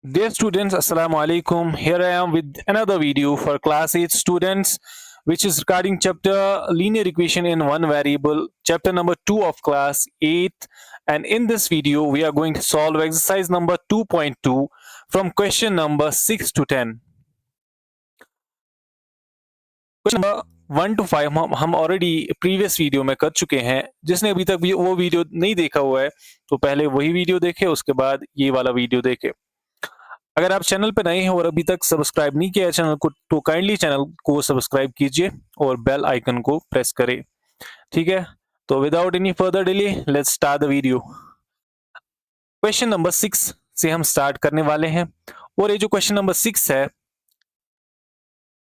Dear students, Assalamu alaikum. Here I am with another video for class 8 students, which is regarding chapter linear equation in one variable, chapter number 2 of class 8. And in this video, we are going to solve exercise number 2.2 from question number 6 to 10. Question number 1 to 5 हम already previous video में कर चुके हैं। जिसने अभी तक भी वो वीडियो नहीं देखा हुआ है तो पहले वही वीडियो देखे, उसके बाद ये वाला वीडियो देखे। अगर आप चैनल पर नए हैं और अभी तक सब्सक्राइब नहीं किया है चैनल को, तो काइंडली चैनल को सब्सक्राइब कीजिए और बेल आइकन को प्रेस करें। ठीक है, तो without any further delay let's start the video. Question number 6 से हम स्टार्ट करने वाले हैं और ये जो क्वेश्चन नंबर 6 है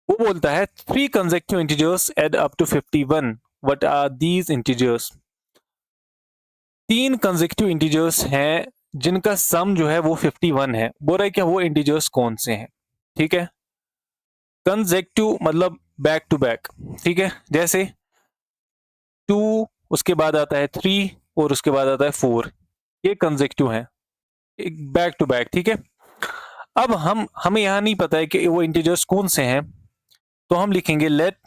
वो बोलता है 3 consecutive integers add up to 51. What are these integers? 3 consecutive integers हैं जिनका सम जो है वो 51 है। बोल रहा है क्या वो इंटीजर्स कौन से हैं। ठीक है, कंसेक्टिव मतलब बैक टू बैक। ठीक है, जैसे 2 उसके बाद आता है 3 और उसके बाद आता है 4, ये कंसेक्टिव है बैक टू बैक। ठीक है, अब हमें यहां नहीं पता है कि वो इंटीजर्स कौन से हैं, तो हम लिखेंगे let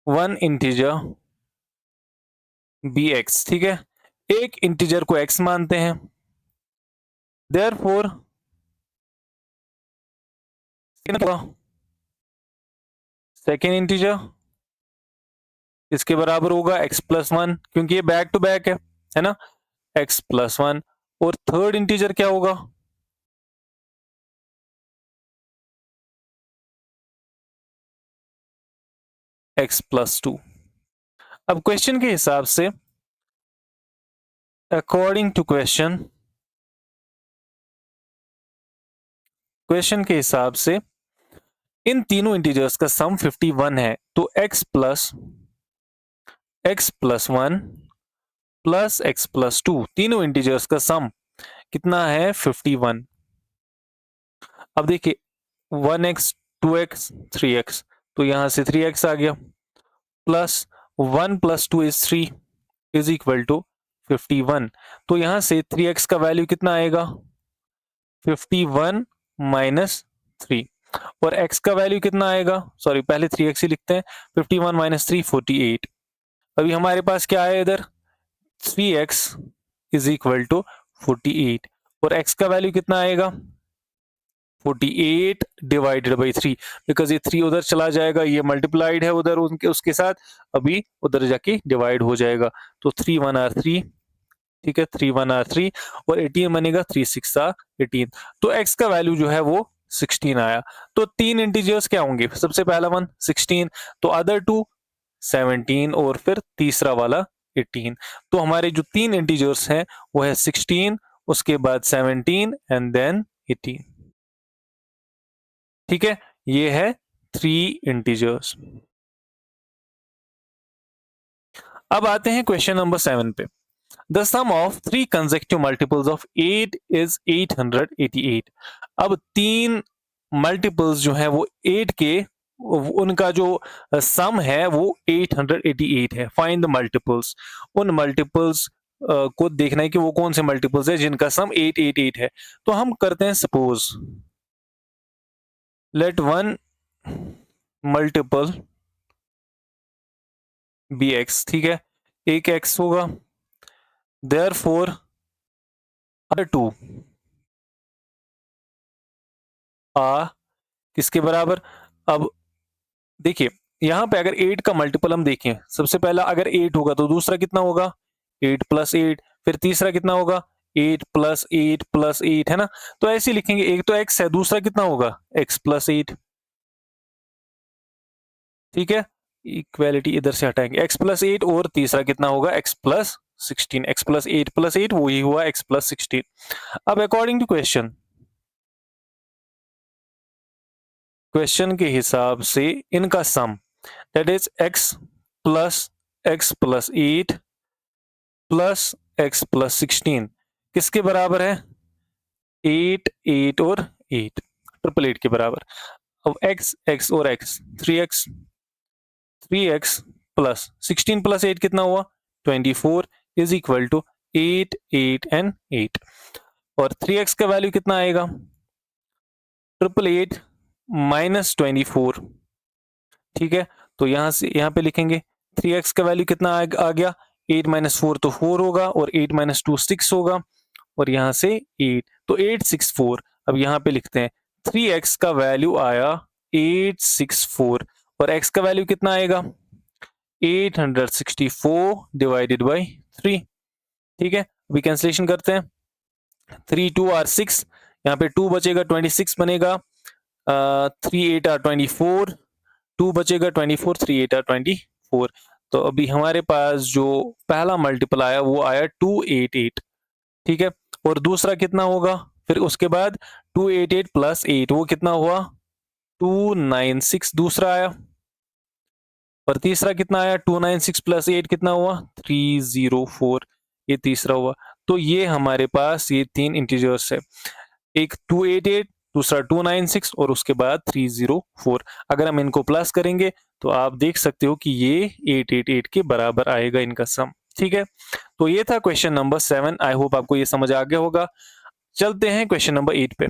one integer be x. ठीक है, एक इंटीजर को एक्स मानते हैं, देयरफॉर सेकेंड इंटीजर इसके बराबर होगा एक्स प्लस वन, क्योंकि ये बैक टू बैक है ना, एक्स प्लस वन। और थर्ड इंटीजर क्या होगा, एक्स प्लस टू। अब क्वेश्चन के हिसाब से, अकॉर्डिंग टू क्वेश्चन के हिसाब से इन तीनों इंटीजर्स का सम 51 है, तो x plus one plus x plus two, तीनों इंटीजर्स का सम कितना है 51। अब देखिए 1x 2x 3x, तो यहां से 3x आ गया, plus 1 plus 2 is 3 is equal to 51। तो यहां से 3x का वैल्यू कितना आएगा 51 माइनस 3, और x का वैल्यू कितना आएगा, सॉरी पहले 3x ही लिखते हैं, 51 माइनस 3 48। अभी हमारे पास क्या है इधर 3x इज इक्वल टू 48, और x का वैल्यू कितना आएगा 48 डिवाइडेड बाई 3, बिकॉज ये 3 उधर चला जाएगा, ये मल्टीप्लाइड है उधर उनके उसके साथ, अभी उधर जाके डिवाइड हो जाएगा। तो 3 1 आर 3, ठीक है 3 1 आर 3, और 18 बनेगा 3 6 आर 18। तो x का वैल्यू जो है वो 16 आया। तो तीन इंटीजर्स क्या होंगे, सबसे पहला वन 16, तो अदर टू 17, और फिर तीसरा वाला 18। तो हमारे जो तीन इंटीजर्स हैं वो है 16, उसके बाद 17 एंड देन 18। ठीक है, ये है 3 इंटीजर्स। अब आते हैं क्वेश्चन नंबर 7 पे। The sum of 3 consecutive multiples of 8 is 888। अब तीन मल्टीपल्स जो है वो 8 के, उनका जो सम है वो 888 है। फाइंड द मल्टीपल्स, उन मल्टीपल्स को देखना है कि वो कौन से मल्टीपल्स है जिनका सम 888 है। तो हम करते हैं suppose let one multiple be x. ठीक है, एक एक्स होगा, देयरफॉर अदर टू आ किसके बराबर। अब देखिए यहां पे अगर 8 का मल्टीपल हम देखें, सबसे पहला अगर 8 होगा तो दूसरा कितना होगा 8 प्लस 8, फिर तीसरा कितना होगा 8 प्लस 8 प्लस 8, है ना। तो ऐसे लिखेंगे, एक तो x है, दूसरा कितना होगा x प्लस 8। ठीक है, इक्वेलिटी इधर से हटाएंगे, x प्लस 8, और तीसरा कितना होगा x plus 16। x plus 8 plus 8 वही हुआ x प्लस 16। अब अकॉर्डिंग टू क्वेश्चन के हिसाब से इनका sum that is x plus 8 plus x plus 16 किसके बराबर है 8 8 और 8, ट्रिपल 8 के बराबर। अब x और x 3x प्लस 16 प्लस 8 कितना हुआ 24 इज इक्वल टू 8 8 एंड 8। और 3x का वैल्यू कितना आएगा 888 माइनस 24। ठीक है, तो यहां से यहां पे लिखेंगे 3x का वैल्यू कितना आ गया 8 माइनस 4 तो 4 होगा और 8 माइनस 2 6 होगा और यहां से 8 तो 864। अब यहां पे लिखते हैं 3x का वैल्यू आया 864 और x का वैल्यू कितना आएगा 864 डिवाइडेड बाई 3। ठीक है, अभी कैंसिलेशन करते हैं 3 2 आर 6, यहाँ पे 2 बचेगा 26 बनेगा, 3 8 आर 24, 2 बचेगा 24, 3 8 आर 24। तो अभी हमारे पास जो पहला मल्टीपल आया वो आया 288। ठीक है, और दूसरा कितना होगा फिर उसके बाद 288 प्लस 8 वो कितना हुआ 296 दूसरा आया, और तीसरा कितना आया 296 प्लस 8 कितना हुआ 304, ये तीसरा हुआ। तो ये हमारे पास ये तीन इंटीजर्स है, एक 288, दूसरा 296 और उसके बाद 304। अगर हम इनको प्लस करेंगे तो आप देख सकते हो कि ये 888 के बराबर आएगा इनका सम। ठीक है, तो ये था क्वेश्चन नंबर 7। आई होप आपको ये समझ आ गया होगा। चलते हैं क्वेश्चन नंबर 8 पे।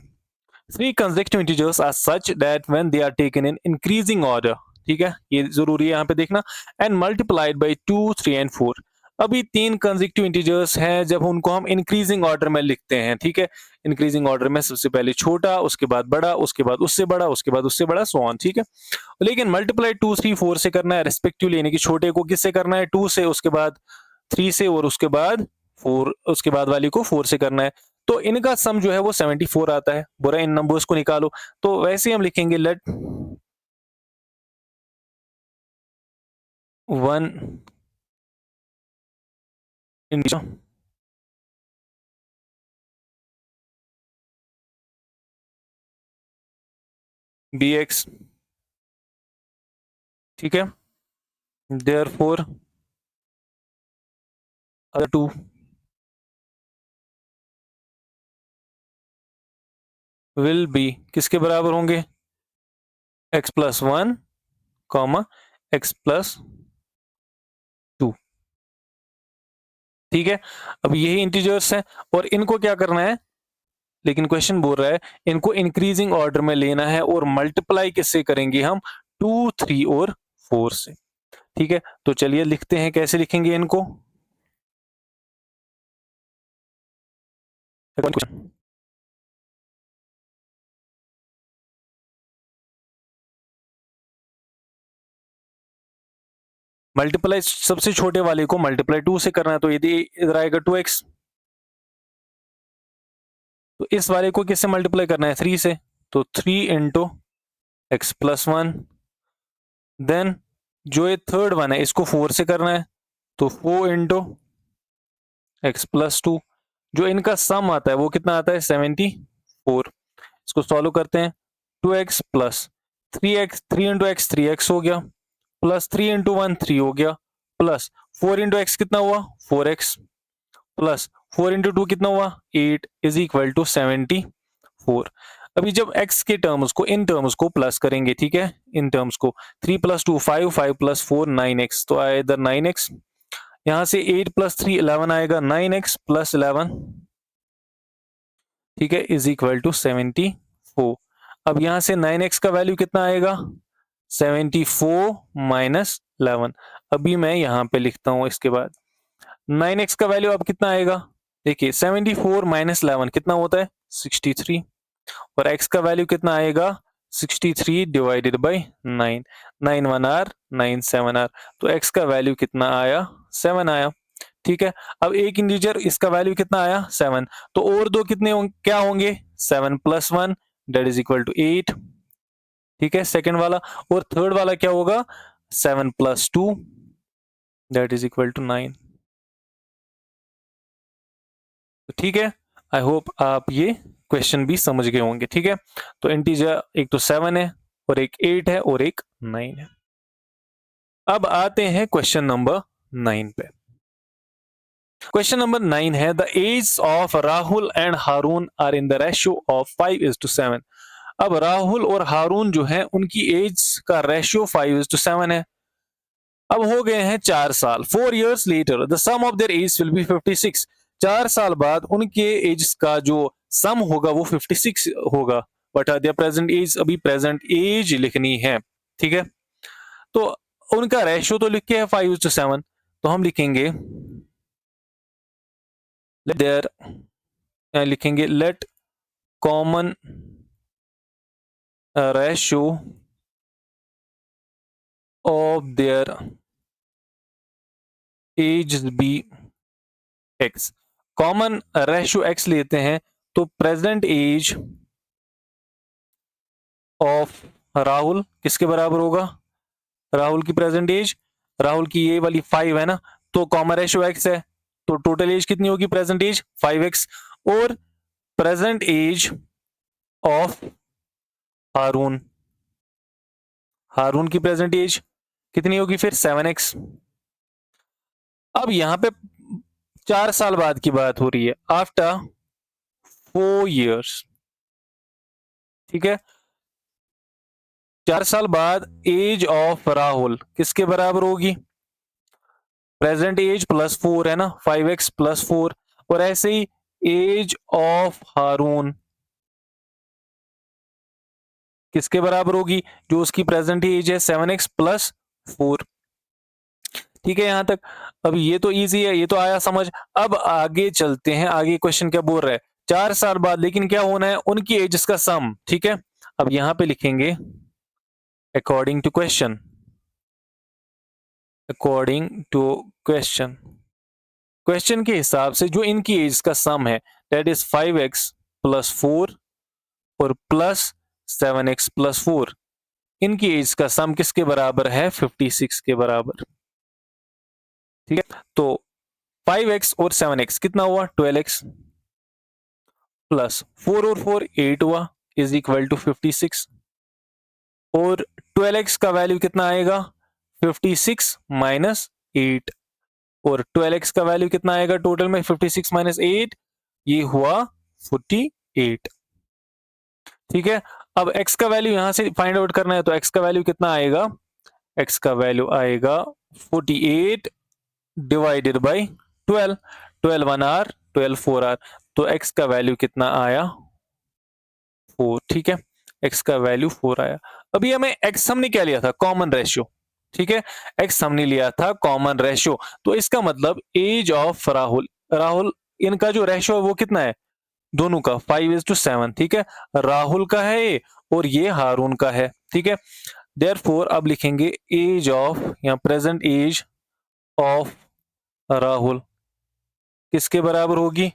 Three consecutive integers are such that when they are taken in increasing order, ठीक है, ये जरूरी है यहाँ पे देखना, and multiplied by 2 3 and 4। अभी तीन कंसेक्यूटिव इंटीजर्स हैं जब उनको हम इंक्रीजिंग ऑर्डर में लिखते हैं। ठीक है, इंक्रीजिंग ऑर्डर में सबसे पहले छोटा, उसके बाद बड़ा, उसके बाद उससे बड़ा, उसके बाद उससे बड़ा, सो ऑन। ठीक है, लेकिन मल्टीप्लाई 2 3 4 से करना है रेस्पेक्टिवली, यानी कि छोटे को किससे करना है 2 से, उसके बाद 3 से और उसके बाद 4, उसके बाद वाली को 4 से करना है। तो इनका सम जो है वो 74 आता है। बुरा इन नंबर्स को निकालो, तो वैसे हम लिखेंगे लेट 1 bx। ठीक है, therefore other two will be किसके बराबर होंगे x plus 1 comma x plus 2। ठीक है, अब यही इंटीजर्स हैं और इनको क्या करना है, लेकिन क्वेश्चन बोल रहा है इनको इंक्रीजिंग ऑर्डर में लेना है और मल्टीप्लाई किससे करेंगे हम 2 3 और 4 से। ठीक है, तो चलिए लिखते हैं, कैसे लिखेंगे इनको। मल्टीप्लाई सबसे छोटे वाले को मल्टीप्लाई 2 से करना है, तो यदि इधर आएगा 2x, तो इस वाले को किससे मल्टीप्लाई करना है 3 से, तो 3 इंटू एक्स प्लस 1। देन जो ये थर्ड वन है इसको 4 से करना है, तो 4 इंटू एक्स प्लस 2। जो इनका सम आता है वो कितना आता है 74। इसको सॉल्व करते हैं, 2x plus 3x, 3 into x 3x हो गया, प्लस 3 इंटू 1 3 हो गया, प्लस 4 इंटू एक्स कितना हुआ 4x, प्लस 4 इंटू 2 कितना हुआ 8 इज इक्वल टू 74। अभी जब x के टर्म्स को इन टर्म्स को प्लस करेंगे, ठीक है, इन टर्म्स को 3 प्लस 2 5, 5 प्लस 4 9x, तो आया इधर 9x, यहां से 8 प्लस 3 11 आएगा, 9x प्लस 11, ठीक है, इज इक्वल टू 74। अब यहां से 9x का वैल्यू कितना आएगा 74 माइनस 11। अभी मैं यहां पे लिखता हूं, इसके बाद 9x का वैल्यू अब कितना आएगा, देखिए 74 माइनस 11 कितना होता है 63, और x का वैल्यू कितना आएगा 63 डिवाइडेड बाई 9, 9 1 आर 9 7 आर, तो x का वैल्यू कितना आया 7 आया। ठीक है, अब एक इंटीजर इसका वैल्यू कितना आया 7, तो और दो कितने क्या होंगे 7 plus 1 that is equal to 8। ठीक है, सेकंड वाला, और थर्ड वाला क्या होगा 7 plus 2 that is equal to 9। ठीक है, आई होप आप ये क्वेश्चन भी समझ गए होंगे। ठीक है, तो इंटीजर एक तो 7 है और एक 8 है और एक 9 है। अब आते हैं क्वेश्चन नंबर 9 पे। क्वेश्चन नंबर 9 है the age of Rahul and Haroon are in the ratio of 5:7। अब राहुल और हारून जो है उनकी एज का रेशियो 5:7 है। अब हो गए हैं 4 साल, 4 years later the sum of their age will be 56। 4 साल बाद उनके एज का जो सम होगा वो 56 होगा, बट देयर प्रेजेंट एज, अभी प्रेजेंट एज लिखनी है, ठीक है। तो उनका रेशियो तो लिख के है 5:7, तो हम लिखेंगे देयर, लिखेंगे let common ratio of their age be x. Common ratio x लेते हैं, तो प्रेजेंट एज ऑफ राहुल किसके बराबर होगा, राहुल की प्रेजेंट एज, राहुल की ये वाली 5 है ना, तो कॉमन रेशियो एक्स है, तो टोटल एज कितनी होगी, प्रेजेंट एज 5x, और प्रेजेंट एज ऑफ हारून, हारून की प्रेजेंट एज कितनी होगी फिर 7x। अब यहां पे 4 साल बाद की बात हो रही है, आफ्टर 4 years, ठीक है। 4 साल बाद एज ऑफ राहुल किसके बराबर होगी, प्रेजेंट एज प्लस 4 है ना, 5x प्लस 4, और ऐसे ही एज ऑफ हारून किसके बराबर होगी, जो उसकी प्रेजेंट एज है 7x प्लस 4, ठीक है यहां तक। अब ये तो इजी है, ये तो आया समझ। अब आगे चलते हैं, आगे क्वेश्चन क्या बोल रहा है, 4 साल बाद लेकिन क्या होना है, उनकी एजेस का सम, ठीक है। अब यहां पे लिखेंगे according to question, according to question, question के हिसाब से जो इनकी एज का सम है दैट इज 5x प्लस 4 और प्लस 7x प्लस 4, इनकी एज का सम किसके बराबर है, 56 के बराबर, ठीक है। तो 5x और 7x कितना हुआ, 12x, प्लस 4 और 4 8 हुआ, इज इक्वल टू 56, और 12x का वैल्यू कितना आएगा, 56 माइनस 8, और 12x का वैल्यू कितना आएगा टोटल में, 56 माइनस 8, ये हुआ 48, ठीक है। अब x का वैल्यू यहां से फाइंड आउट करना है, तो x का वैल्यू कितना आएगा, x का वैल्यू आएगा 48 डिवाइडेड बाई 12, 12 1 आर, 12 4 आर, तो x का वैल्यू कितना आया 4, ठीक है। x का वैल्यू 4 आया। अभी हमें x हमने क्या लिया था, कॉमन रेशियो, ठीक है, x हमने लिया था कॉमन रेशियो, तो इसका मतलब एज ऑफ राहुल, राहुल इनका जो रेशियो है वो कितना है, दोनों का 5:7, ठीक है, राहुल का है ये और ये हारून का है, ठीक है। देयरफॉर अब लिखेंगे एज ऑफ, या प्रेजेंट एज ऑफ राहुल किसके बराबर होगी,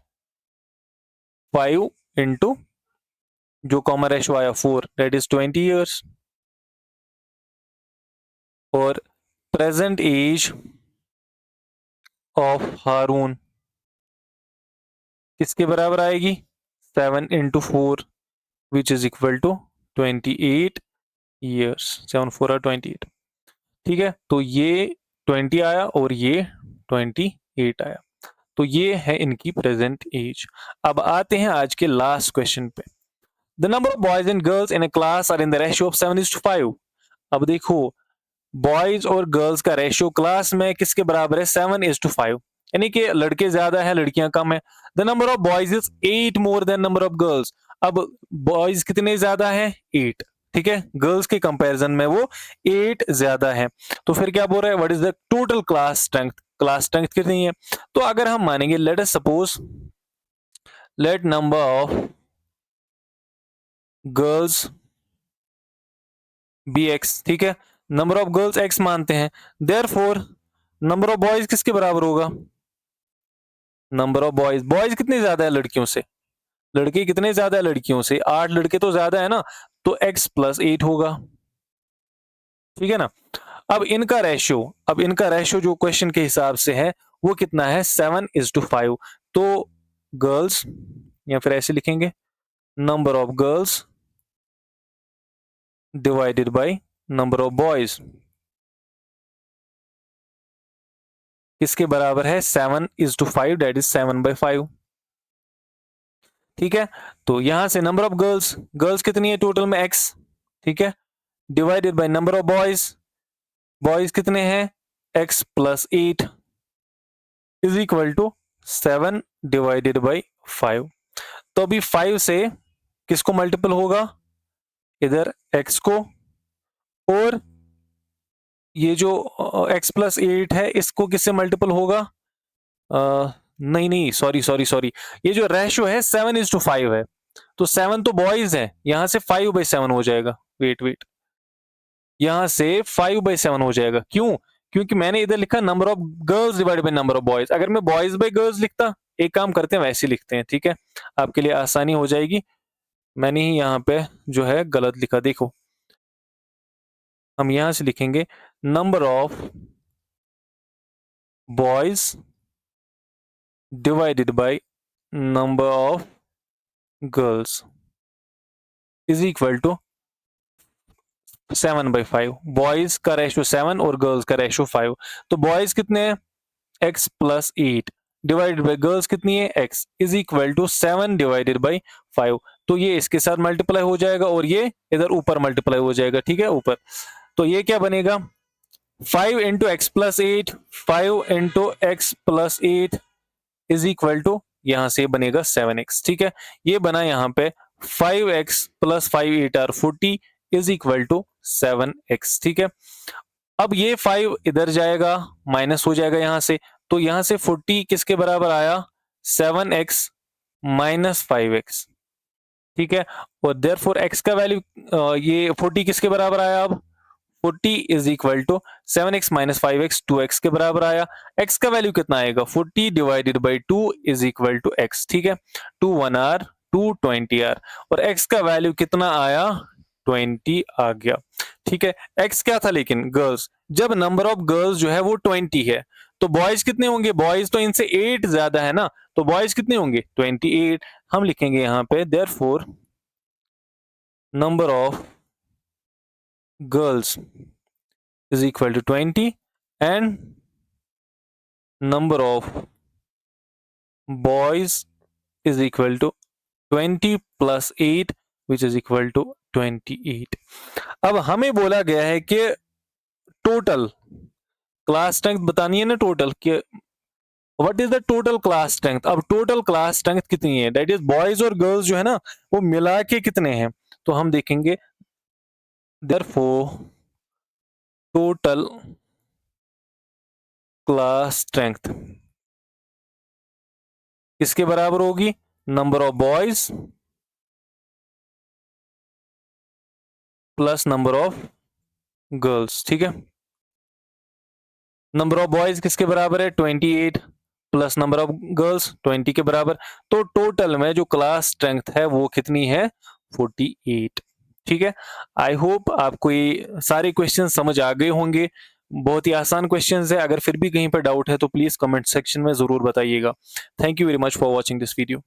5 इंटू जो कॉमन रेशियो आया 4, दैट इज 20 ईयर्स, और प्रेजेंट एज ऑफ हारून किसके बराबर आएगी, 7 into 4 which is equal to 28 years, 7 4 are 28, ठीक है। तो ये 20 आया और ये 28 आया, तो ये है इनकी प्रेजेंट एज। अब आते हैं आज के लास्ट क्वेश्चन पे, the number of boys and girls in a class are in the ratio of 7:5। अब देखो बॉयज और गर्ल्स का रेशियो क्लास में किसके बराबर है, 7:5, यानी कि लड़के ज्यादा है लड़कियां कम है। The number of boys is 8 more than number of girls. अब बॉयज कितने ज्यादा है, 8, ठीक है, गर्ल्स के कंपैरिजन में वो 8 ज्यादा है। तो फिर क्या बोल रहा है, what is the total class strength, class strength कितनी है। तो अगर हम मानेंगे, let us suppose, let number of girls be x, ठीक है, नंबर ऑफ गर्ल्स एक्स मानते हैं, देयरफॉर नंबर ऑफ बॉयज किसके बराबर होगा, नंबर ऑफ बॉयज, बॉयज कितने ज्यादा है लड़कियों से, लड़के कितने ज्यादा है लड़कियों से, 8 लड़के तो ज्यादा है ना, तो x प्लस 8 होगा, ठीक है ना। अब इनका रेशियो, अब इनका रेशियो जो क्वेश्चन के हिसाब से है वो कितना है, 7:5, तो गर्ल्स, या फिर ऐसे लिखेंगे, number of girls divided by number of boys किसके बराबर है, 7:5, दैट इज 7/5, ठीक है। तो यहां से नंबर ऑफ गर्ल्स, गर्ल्स कितनी है टोटल में x, ठीक है, divided by number of boys, boys कितने हैं x plus 8 is equal to 7 divided by 5। तो अभी 5 से किसको मल्टीपल होगा, इधर x को, और ये जो x प्लस 8 है इसको किससे मल्टीपल होगा, नहीं नहीं, सॉरी सॉरी सॉरी, ये जो रेशियो है 7:5 है, तो 7 तो बॉयज है, यहां से 5/7 हो जाएगा। वेट वेट, यहां से 5/7 हो जाएगा। क्यों? क्योंकि मैंने इधर लिखा number of girls divided by number of boys. अगर मैं बॉयज बाय गर्ल्स लिखता, एक काम करते हैं वैसे लिखते हैं, ठीक है, आपके लिए आसानी हो जाएगी। मैंने ही यहाँ पे जो है गलत लिखा, देखो हम यहां से लिखेंगे number of boys divided by number of girls is equal to 7/5। Boys का रेशियो 7 और गर्ल्स का रेशियो 5। तो बॉयज कितने हैं, x plus 8 divided by girls कितनी है, x is equal to 7 divided by 5। तो ये इसके साथ मल्टीप्लाई हो जाएगा और ये इधर ऊपर मल्टीप्लाई हो जाएगा, ठीक है, ऊपर। तो ये क्या बनेगा, 5 into x plus 8, 5 into x plus 8 is equal to, यहां से बनेगा 7x, ठीक है। ये बना यहाँ पे 5x plus 5 8 are 40 is equal to 7x, ठीक है। अब ये 5 इधर जाएगा, माइनस हो जाएगा यहां से, तो यहां से 40 किसके बराबर आया, 7x माइनस 5x, ठीक है। और देयरफॉर x का वैल्यू ये 40 किसके बराबर आया, अब 40 is equal to 7x minus 5x 2x के बराबर आया। x का वैल्यू कितना आएगा, 40 divided by 2 is equal to x, ठीक है। 2 1 आर 2 20 आर, और x का वैल्यू कितना आया, 20 आ गया, ठीक है। x क्या था लेकिन, गर्ल्स, जब नंबर ऑफ गर्ल्स जो है वो 20 है, तो बॉयज कितने होंगे, बॉयज तो इनसे 8 ज्यादा है ना, तो बॉयज कितने होंगे 28। हम लिखेंगे यहाँ पे therefore number of girls is equal to 20 and number of boys is equal to 20 plus 8 which is equal to 28। अब हमें बोला गया है कि टोटल क्लास स्ट्रेंथ बतानी है ना, टोटल कि what is the total class strength. अब टोटल क्लास स्ट्रेंथ कितनी है, दैट इज बॉयज और गर्ल्स जो है ना वो मिला के कितने हैं, तो हम देखेंगे देयरफॉर टोटल क्लास स्ट्रेंथ किसके बराबर होगी, number of boys plus number of girls, ठीक है। नंबर ऑफ बॉयज किसके बराबर है, 28 प्लस नंबर ऑफ गर्ल्स 20 के बराबर। तो टोटल में जो क्लास स्ट्रेंथ है वो कितनी है, 48, ठीक है। आई होप आपको ये सारे क्वेश्चन समझ आ गए होंगे। बहुत ही आसान क्वेश्चंस है, अगर फिर भी कहीं पर डाउट है तो प्लीज कमेंट सेक्शन में जरूर बताइएगा। Thank you very much for watching this video.